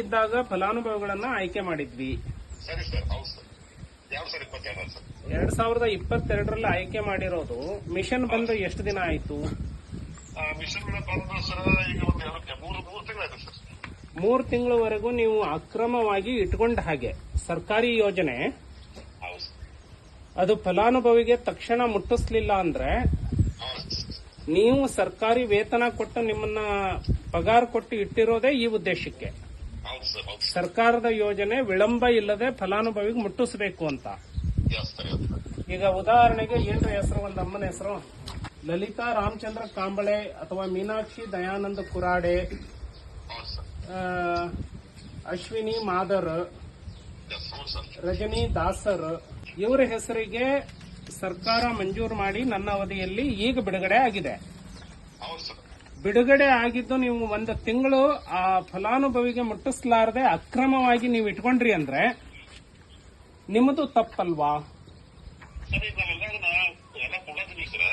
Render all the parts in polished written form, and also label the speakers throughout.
Speaker 1: ಇದ್ದಾಗ ಫಲಾನುಭವಿಗಳನ್ನ ಆಯ್ಕೆ ಮಾಡಿದ್ವಿ.
Speaker 2: ಸರಿ ಸರ್, ಹೌದು ಸರ್. 2022 ಸರ್.
Speaker 1: 2022ರಲ್ಲಿ ಆಯ್ಕೆ ಮಾಡಿರೋದು. ಮಿಷನ್ ಬಂದು ಎಷ್ಟು ದಿನ ಆಯ್ತು?
Speaker 2: ಮಿಷನ್ ಬಂದು ಸರ್ ಈಗ ಒಂದು 3 ತಿಂಗಳಾಯ್ತು ಸರ್.
Speaker 1: 3 ತಿಂಗಳವರೆಗೂ ನೀವು ಅಕ್ರಮವಾಗಿ ಇಟ್ಕೊಂಡ ಹಾಗೆ. ಸರ್ಕಾರಿ ಯೋಜನೆ
Speaker 2: ಹೌದು ಸರ್.
Speaker 1: ಅದು ಫಲಾನುಭವಿಗೆ ತಕ್ಷಣ ಮುಟ್ಟಿಸ್ಲಿಲ್ಲ ಅಂದ್ರೆ ನೀವು ಸರ್ಕಾರಿ ವೇತನ ಕೊಟ್ಟು ನಿಮ್ಮನ್ನ ಪಗಾರ ಕೊಟ್ಟು ಇಟ್ಟಿರೋದೇ ಈ ಉದ್ದೇಶಕ್ಕೆ.
Speaker 2: ಹೌದು ಸರ್, ಹೌದು ಸರ್.
Speaker 1: ಸರ್ಕಾರದ ಯೋಜನೆ ವಿಳಂಬ ಇಲ್ಲದೆ ಫಲಾನುಭವಿಗೆ ಮುಟ್ಟಿಸಬೇಕು ಅಂತ. ಈಗ ಉದಾಹರಣೆಗೆ ಏನ್ರ ಹೆಸರು, ಒಂದು ಅಮ್ಮನ ಹೆಸರು ಲಲಿತಾ ರಾಮಚಂದ್ರ ಕಾಂಬಳೆ ಅಥವಾ ಮೀನಾಕ್ಷಿ ದಯಾನಂದ ಕುರಾಡೆ,
Speaker 2: ಹೌದು ಸರ್.
Speaker 1: ಅಶ್ವಿನಿ ಮಾದರ್,
Speaker 2: ಹೌದು ಸರ್.
Speaker 1: ರಜನಿ ದಾಸರ್ ಇವರ ಹೆಸರಿಗೆ ಸರ್ಕಾರ ಮಂಜೂರು ಮಾಡಿ ನನ್ನ ಅವಧಿಯಲ್ಲಿ ಈಗ ಬಿಡುಗಡೆ ಆಗಿದೆ.
Speaker 2: ಹೌದು ಸರ್.
Speaker 1: ಬಿಡುಗಡೆ ಆಗಿದ್ದು ನೀವು 1 ತಿಂಗಳು ಆ ಫಲಾನುಭವಿಗೆ ಮುಟ್ಟಿಸಲಾರದೆ ಅಕ್ರಮವಾಗಿ ನೀವು ಇಟ್ಕೊಂಡ್ರಿ ಅಂದ್ರೆ ನಿಮ್ಮದು ತಪ್ಪಲ್ವಾ?
Speaker 2: ಸರ್, ಈಗ ಎಲ್ಲ ಕೊಡೋದಿಲ್ಲ ಸರ್.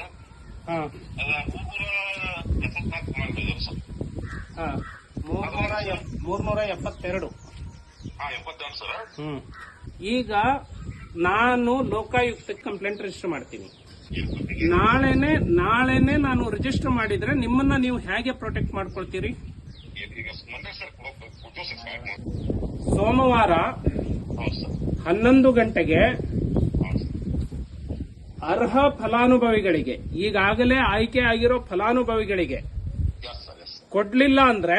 Speaker 1: ಹಾ
Speaker 2: 374 ಮಾಡಿದ್ರು ಸರ್.
Speaker 1: 372.
Speaker 2: 72 ಸರ್.
Speaker 1: ಈಗ ನಾನು ಲೋಕಾಯುಕ್ತಕ್ಕೆ ಕಂಪ್ಲೇಂಟ್ ರಿಜಿಸ್ಟರ್ ಮಾಡ್ತೀನಿ. ನಾಳೆನೆ ನಾನು ರಿಜಿಸ್ಟರ್ ಮಾಡಿದ್ರೆ ನಿಮ್ಮನ್ನ ನೀವು ಹೇಗೆ ಪ್ರೊಟೆಕ್ಟ್ ಮಾಡ್ಕೊಳ್ತೀರಿ? ಸೋಮವಾರ 11 ಗಂಟೆಗೆ ಅರ್ಹ ಫಲಾನುಭವಿಗಳಿಗೆ, ಈಗಾಗಲೇ ಆಯ್ಕೆ ಆಗಿರೋ ಫಲಾನುಭವಿಗಳಿಗೆ ಕೊಡ್ಲಿಲ್ಲ ಅಂದ್ರೆ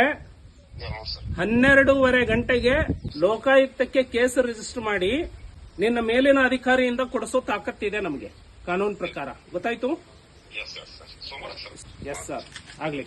Speaker 1: 12:30 ಗಂಟೆಗೆ ಲೋಕಾಯುಕ್ತಕ್ಕೆ ಕೇಸ್ ರಿಜಿಸ್ಟರ್ ಮಾಡಿ ನಿನ್ನ ಮೇಲಿನ ಅಧಿಕಾರಿಯಿಂದ ಕೊಡಿಸೋ ತಾಕತ್ತಿದೆ ನಮಗೆ ಕಾನೂನು ಪ್ರಕಾರ. ಗೊತ್ತಾಯ್ತು?
Speaker 2: ಎಸ್ ಸರ್,
Speaker 1: ಆಗ್ಲಿ.